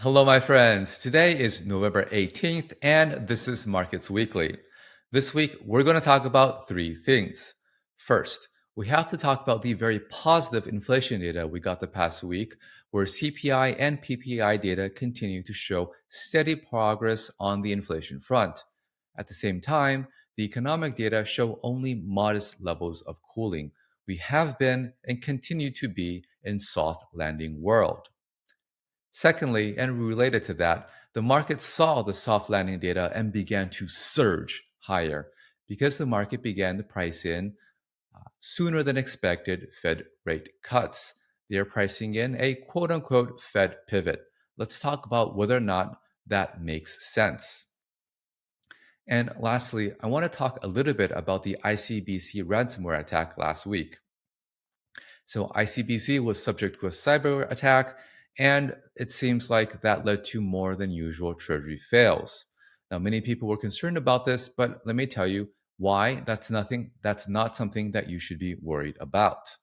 Hello, my friends. Today is November 18th, and this is Markets Weekly. This week, we're going to talk about three things. First, we have to talk about the very positive inflation data we got the past week, where CPI and PPI data continue to show steady progress on the inflation front. At the same time, the economic data show only modest levels of cooling. We have been and continue to be in soft landing world. Secondly, and related to that, the market saw the soft landing data and began to surge higher because the market began to price in sooner than expected Fed rate cuts. They are pricing in a quote unquote Fed pivot. Let's talk about whether or not that makes sense. And lastly, I want to talk a little bit about the ICBC ransomware attack last week. So ICBC was subject to a cyber attack, and it seems like that led to more than usual Treasury fails. Now, many people were concerned about this, but let me tell you why that's not something that you should be worried about.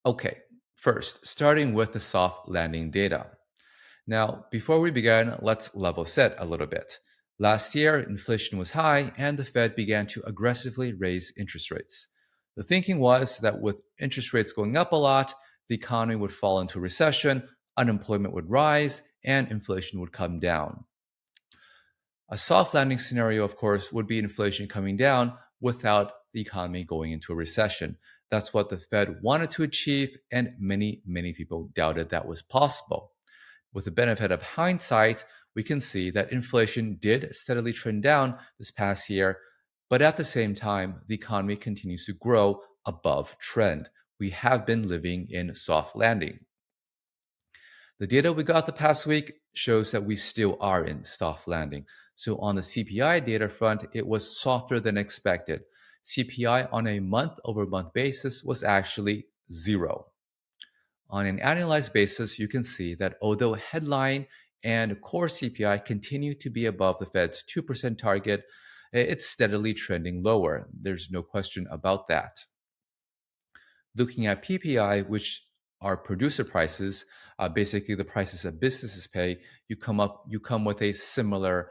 Okay, first, starting with the soft landing data. Now, before we begin, let's level set a little bit. Last year, inflation was high and the Fed began to aggressively raise interest rates. The thinking was that with interest rates going up a lot, the economy would fall into recession, unemployment would rise, and inflation would come down. A soft landing scenario, of course, would be inflation coming down without the economy going into a recession. That's what the Fed wanted to achieve, and many people doubted that was possible. With the benefit of hindsight, we can see that inflation did steadily trend down this past year, but at the same time, the economy continues to grow above trend. We have been living in soft landing. The data we got the past week shows that we still are in soft landing. So on the CPI data front, it was softer than expected. CPI on a month over month basis was actually zero. On an annualized basis, you can see that although headline and core CPI continue to be above the Fed's 2% target, it's steadily trending lower. There's no question about that. Looking at PPI, which are producer prices, basically the prices that businesses pay, you come with a similar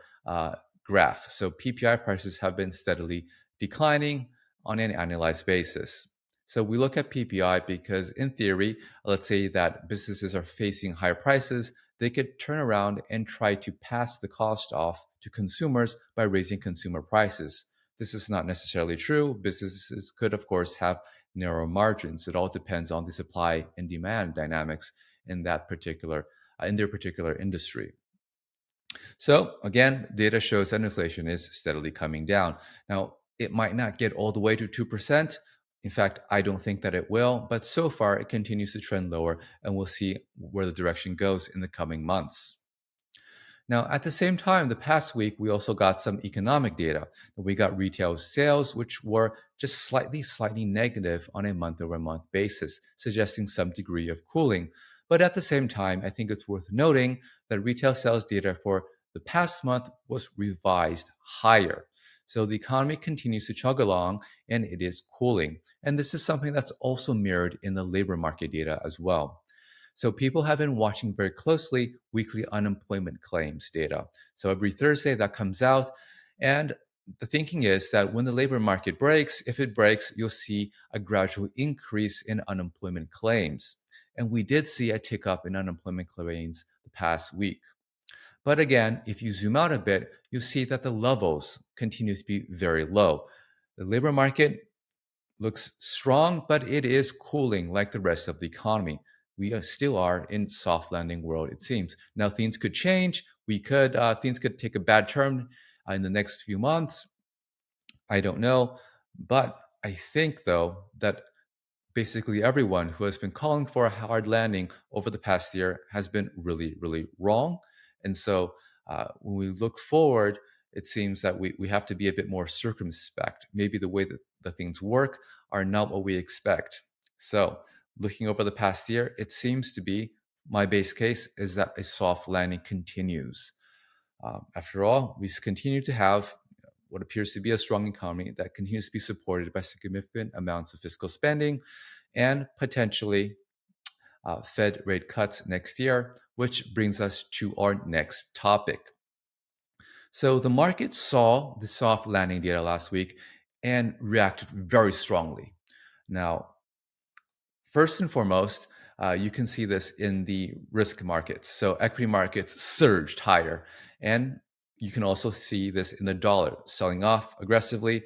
graph. So PPI prices have been steadily declining on an annualized basis. So we look at PPI because, in theory, let's say that businesses are facing higher prices, they could turn around and try to pass the cost off to consumers by raising consumer prices. This is not necessarily true. Businesses could, of course, have narrow margins. It all depends on the supply and demand dynamics in that particular in their particular industry. So again, data shows that inflation is steadily coming down. Now, it might not get all the way to 2%. In fact, I don't think that it will, but so far it continues to trend lower, and we'll see where the direction goes in the coming months. Now, at the same time, the past week, we also got some economic data. We got retail sales, which were just slightly negative on a month over month basis, suggesting some degree of cooling. But at the same time, I think it's worth noting that retail sales data for the past month was revised higher. So the economy continues to chug along and it is cooling. And this is something that's also mirrored in the labor market data as well. So people have been watching very closely weekly unemployment claims data. So every Thursday that comes out. And the thinking is that when the labor market breaks, if it breaks, you'll see a gradual increase in unemployment claims. And we did see a tick up in unemployment claims the past week. But again, if you zoom out a bit, you'll see that the levels continue to be very low. The labor market looks strong, but it is cooling like the rest of the economy. We still are in soft landing world, it seems. Now things could change. Things could take a bad turn in the next few months. I don't know, but I think though that basically everyone who has been calling for a hard landing over the past year has been really wrong. And so when we look forward, it seems that we have to be a bit more circumspect. Maybe the way that the things work are not what we expect. So looking over the past year, it seems to be my base case is that a soft landing continues. After all, we continue to have what appears to be a strong economy that continues to be supported by significant amounts of fiscal spending and potentially Fed rate cuts next year, which brings us to our next topic. So the market saw the soft landing data last week and reacted very strongly. Now, first and foremost, you can see this in the risk markets. So equity markets surged higher. And you can also see this in the dollar selling off aggressively.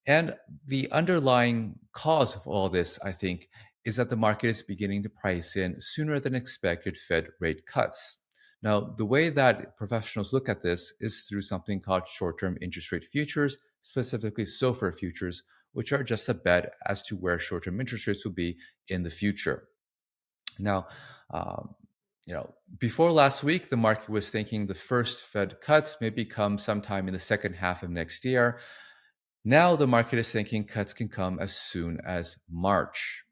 And the underlying cause of all this, I think, is that the market is beginning to price in sooner than expected Fed rate cuts. Now, the way that professionals look at this is through something called short term interest rate futures, specifically SOFR futures, which are just a bet as to where short term interest rates will be in the future. Now, um, before last week, the market was thinking the first Fed cuts may come sometime in the second half of next year. Now the market is thinking cuts can come as soon as March.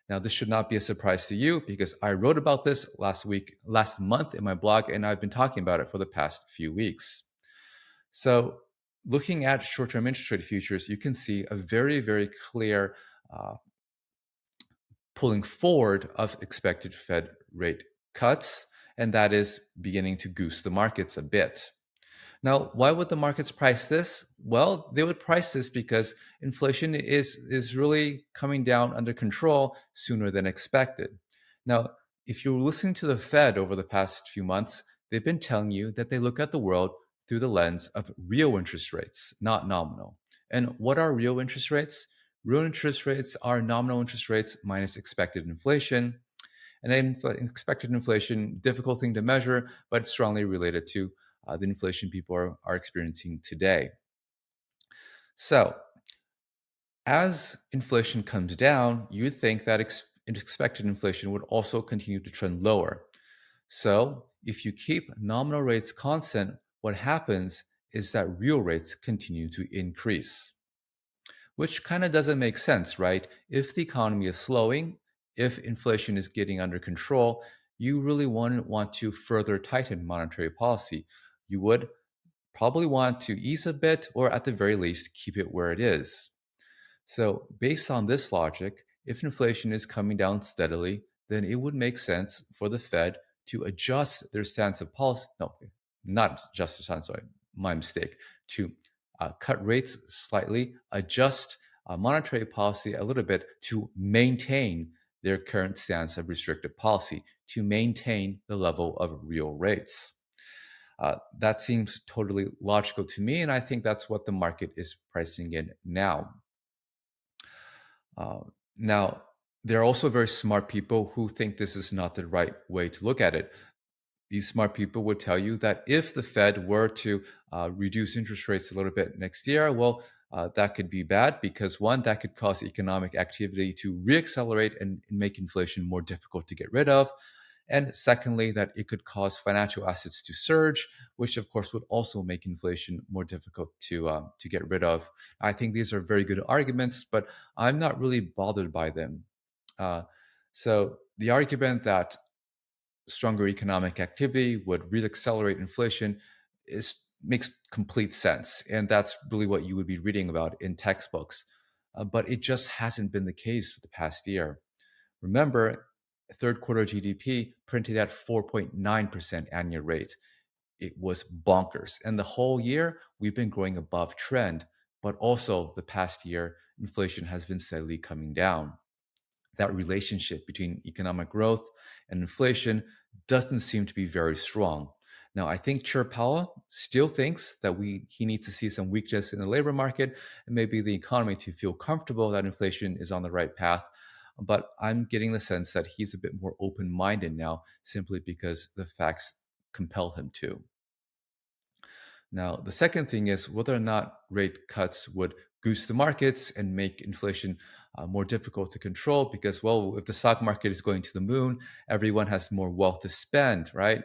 Now, this should not be a surprise to you because I wrote about this last month in my blog, and I've been talking about it for the past few weeks. So, looking at short term interest rate futures, you can see a very, very clear uh, pulling forward of expected Fed rate cuts, and that is beginning to goose the markets a bit. Now, why would the markets price this? Well, they would price this because inflation is really coming down under control sooner than expected. Now, if you're listening to the Fed over the past few months, they've been telling you that they look at the world through the lens of real interest rates, not nominal. And what are real interest rates? Real interest rates are nominal interest rates minus expected inflation. And then expected inflation, difficult thing to measure, but it's strongly related to the inflation people are experiencing today. So, as inflation comes down, you'd think that expected inflation would also continue to trend lower. So, if you keep nominal rates constant, what happens is that real rates continue to increase, which kind of doesn't make sense, right? If the economy is slowing, if inflation is getting under control, you really wouldn't want to further tighten monetary policy. You would probably want to ease a bit or at the very least keep it where it is. So, based on this logic, if inflation is coming down steadily, then it would make sense for the Fed to adjust their stance of policy. No, not adjust their stance, sorry, my mistake. To cut rates slightly, adjust monetary policy a little bit to maintain their current stance of restrictive policy, to maintain the level of real rates. That seems totally logical to me, and I think that's what the market is pricing in now. Uh, Now, there are also very smart people who think this is not the right way to look at it. These smart people would tell you that if the Fed were to reduce interest rates a little bit next year, well, that could be bad because one, that could cause economic activity to reaccelerate and make inflation more difficult to get rid of. And secondly, that it could cause financial assets to surge, which of course would also make inflation more difficult to get rid of. I think these are very good arguments, but I'm not really bothered by them. Uh, so the argument that stronger economic activity would reaccelerate inflation is makes complete sense, and that's really what you would be reading about in textbooks. But it just hasn't been the case for the past year. Remember, third quarter GDP printed at 4.9% annual rate. It was bonkers. And the whole year, we've been growing above trend. But also, the past year, inflation has been steadily coming down. That relationship between economic growth and inflation doesn't seem to be very strong. Now, I think Chair Powell still thinks that he needs to see some weakness in the labor market and maybe the economy to feel comfortable that inflation is on the right path. But I'm getting the sense that he's a bit more open minded now simply because the facts compel him to. Now, the second thing is whether or not rate cuts would goose the markets and make inflation more difficult to control because, well, if the stock market is going to the moon, everyone has more wealth to spend, right?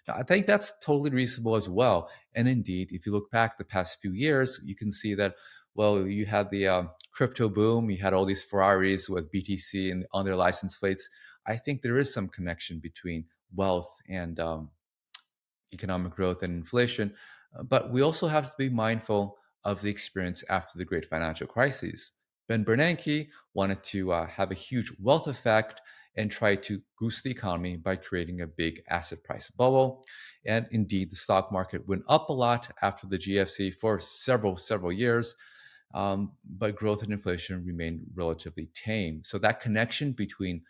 Now, I think that's totally reasonable as well. And indeed, if you look back the past few years, you can see that, well, you had the crypto boom, you had all these Ferraris with BTC and on their license plates. I think there is some connection between wealth and economic growth and inflation. But we also have to be mindful of the experience after the great financial crisis. Ben Bernanke wanted to have a huge wealth effect, and tried to goose the economy by creating a big asset price bubble. And indeed, the stock market went up a lot after the GFC for several years, but growth and inflation remained relatively tame. So that connection between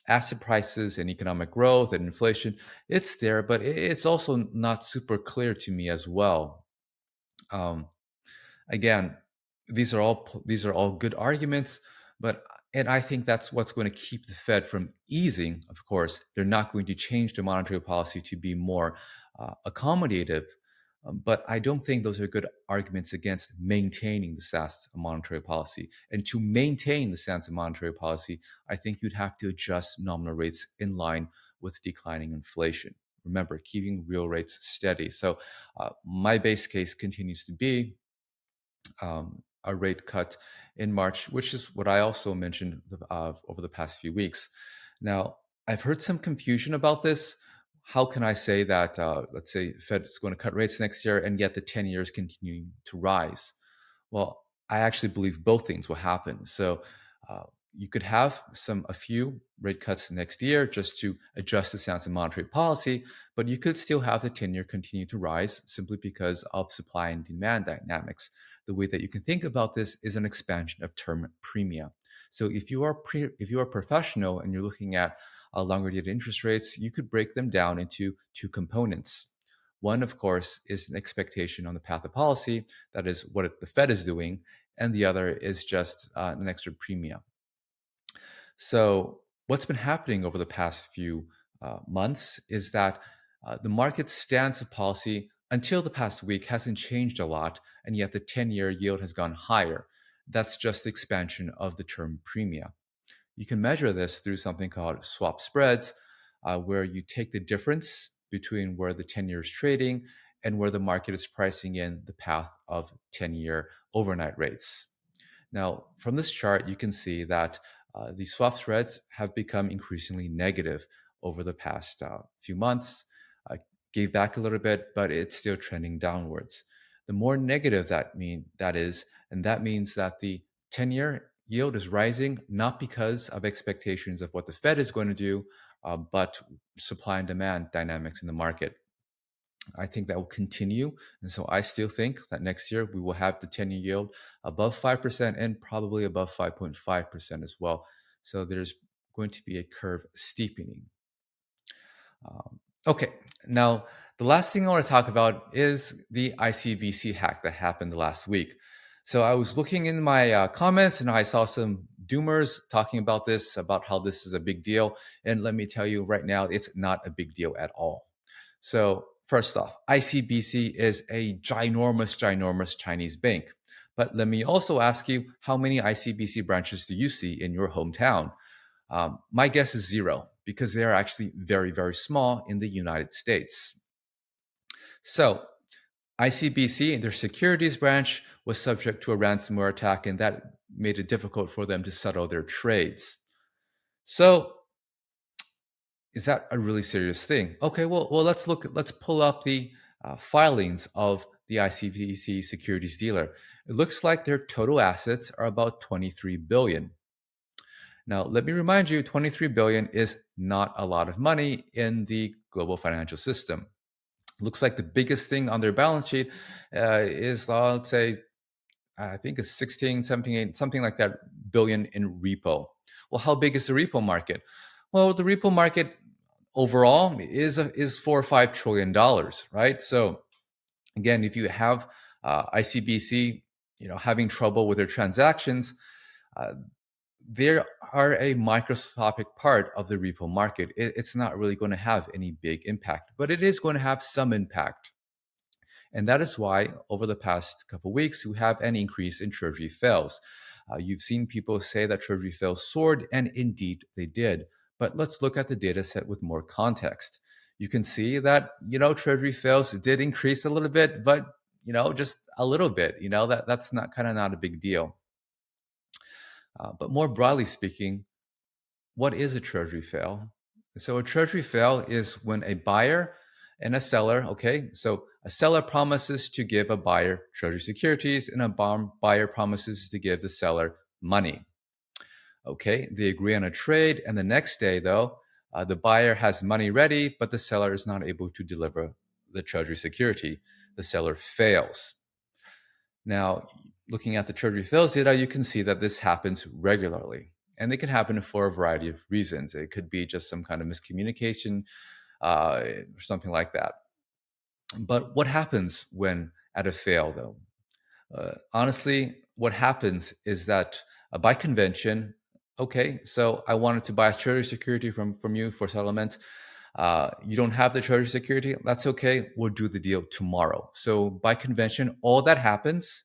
asset prices and economic growth and inflation, it's there, but it's also not super clear to me as well. Um, Again, these are all good arguments, but and I think that's what's going to keep the Fed from easing. Of course, they're not going to change the monetary policy to be more accommodative, but I don't think those are good arguments against maintaining the stance of monetary policy. And to maintain the stance of monetary policy, I think you'd have to adjust nominal rates in line with declining inflation. Remember, keeping real rates steady. So, my base case continues to be a rate cut in March, which is what I also mentioned over the past few weeks. Now, I've heard some confusion about this. How can I say that, let's say, Fed is going to cut rates next year, and yet the 10 years continuing to rise? Well, I actually believe both things will happen. So uh, you could have a few rate cuts next year just to adjust the stance of monetary policy, but you could still have the 10-year continue to rise simply because of supply and demand dynamics. The way that you can think about this is an expansion of term premia. So if you are professional and you're looking at longer dated interest rates, you could break them down into two components. One, of course, is an expectation on the path of policy, that is what the Fed is doing, and the other is just an extra premium. So, what's been happening over the past few months is that the market's stance of policy until the past week hasn't changed a lot, and yet the 10-year yield has gone higher. That's just the expansion of the term premium. You can measure this through something called swap spreads, where you take the difference between where the 10-year is trading and where the market is pricing in the path of 10-year overnight rates. Now, from this chart, you can see that the swap spreads have become increasingly negative over the past few months. Gave back a little bit, but it's still trending downwards. The more negative that is, and that means that the 10-year yield is rising not because of expectations of what the Fed is going to do, but supply and demand dynamics in the market. I think that will continue. And so I still think that next year we will have the 10-year yield above 5% and probably above 5.5% as well. So there's going to be a curve steepening. Okay, now the last thing I want to talk about is the ICBC hack that happened last week. So I was looking in my comments and I saw some doomers talking about this, about how this is a big deal. And let me tell you right now, it's not a big deal at all. So, first off, ICBC is a ginormous Chinese bank. But let me also ask you, how many ICBC branches do you see in your hometown? My guess is zero, because they are actually very small in the United States. So, ICBC, their securities branch, was subject to a ransomware attack, and that made it difficult for them to settle their trades. So, is that a really serious thing? Okay, well, let's pull up the filings of the ICBC securities dealer. It looks like their total assets are about 23 billion. Now, let me remind you, 23 billion is not a lot of money in the global financial system. Looks like the biggest thing on their balance sheet is, let's say, I think it's 16, 17, 8, something like that billion in repo. Well, how big is the repo market? Well, the repo market overall is $4 or $5 trillion, right? So again, if you have ICBC, having trouble with their transactions, uh, they are a microscopic part of the repo market. It's not really going to have any big impact, but it is going to have some impact. And that is why over the past couple of weeks, we have an increase in Treasury fails. You've seen people say that Treasury fails soared, and indeed they did. But let's look at the data set with more context. You can see that, Treasury fails did increase a little bit, but, just a little bit, that's not a big deal. But more broadly speaking, what is a treasury fail? So a treasury fail is when a buyer and a seller, okay, so a seller promises to give a buyer treasury securities and a buyer promises to give the seller money. Okay, they agree on a trade, and the next day, though, the buyer has money ready, but the seller is not able to deliver the Treasury security. The seller fails. Now, looking at the Treasury fails data, you can see that this happens regularly. And it can happen for a variety of reasons. It could be just some kind of miscommunication or something like that. But what happens when at a fail, though? Honestly, what happens is that by convention, okay, so I wanted to buy a treasury security from you for settlement. You don't have the treasury security. That's okay. We'll do the deal tomorrow. So by convention, all that happens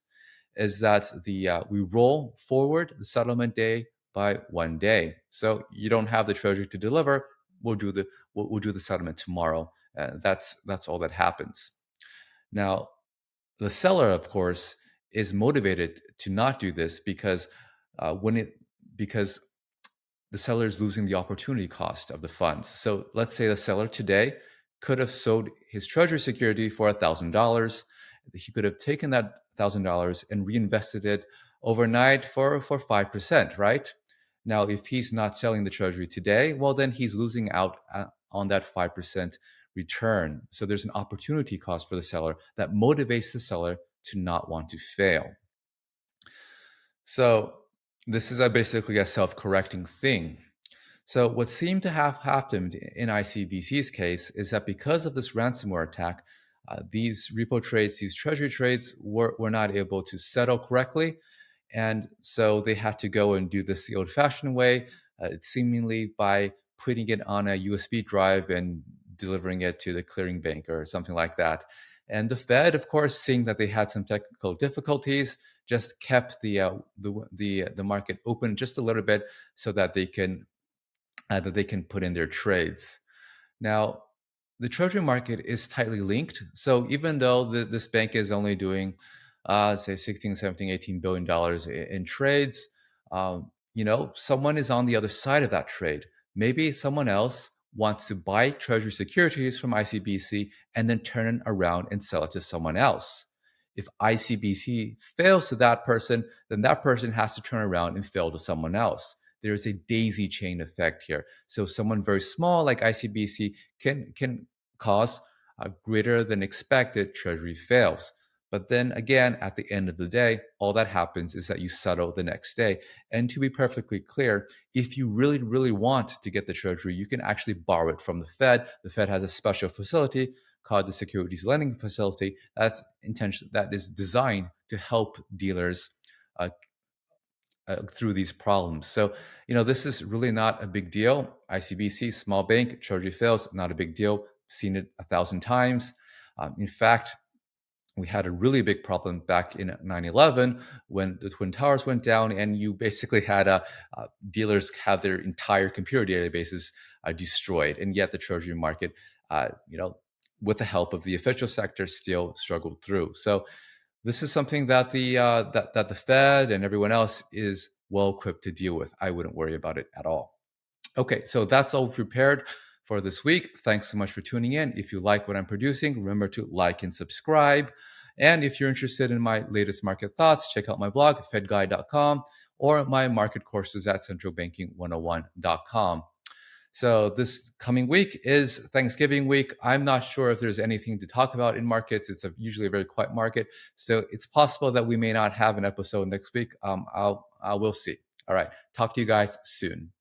is that the we roll forward the settlement day by 1 day. So you don't have the treasury to deliver. We'll do the settlement tomorrow. That's all that happens. Now, the seller, of course, is motivated to not do this because when it because the seller is losing the opportunity cost of the funds. So let's say the seller today could have sold his treasury security for $1,000. He could have taken that $1,000 and reinvested it overnight for 5%, right? Now, if he's not selling the treasury today, well, then he's losing out on that 5% return. So there's an opportunity cost for the seller that motivates the seller to not want to fail. So this is basically a self-correcting thing. So what seemed to have happened in ICBC's case is that because of this ransomware attack, these repo trades, these treasury trades were not able to settle correctly. And so they had to go and do this the old fashioned way, seemingly by putting it on a USB drive and delivering it to the clearing bank or something like that. And the Fed, of course, seeing that they had some technical difficulties, just kept the market open just a little bit so that they can put in their trades. Now, the treasury market is tightly linked. So even though this bank is only doing, say, 16, 17, 18 billion dollars in trades, someone is on the other side of that trade. Maybe someone else wants to buy treasury securities from ICBC and then turn it around and sell it to someone else. If ICBC fails to that person, then that person has to turn around and fail to someone else. There's a daisy chain effect here. So someone very small like ICBC can cause a greater than expected treasury fails. But then again, at the end of the day, all that happens is that you settle the next day. And to be perfectly clear, if you really, really want to get the treasury, you can actually borrow it from the Fed. The Fed has a special facility called the Securities Lending Facility that is designed to help dealers uh, through these problems. So, this is really not a big deal. ICBC, small bank, treasury fails, not a big deal. Seen it 1,000 times. In fact, we had a really big problem back in 9/11 when the Twin Towers went down, and you basically had dealers have their entire computer databases destroyed, and yet the treasury market, uh, you know, with the help of the official sector, still struggled through. So this is something that the Fed and everyone else is well equipped to deal with. I wouldn't worry about it at all. Okay, so that's all prepared for this week. Thanks so much for tuning in. If you like what I'm producing, remember to like and subscribe. And if you're interested in my latest market thoughts, check out my blog, fedguy.com, or my market courses at centralbanking101.com. So this coming week is Thanksgiving week. I'm not sure if there's anything to talk about in markets. It's usually a very quiet market, so it's possible that we may not have an episode next week. I will see. All right, talk to you guys soon.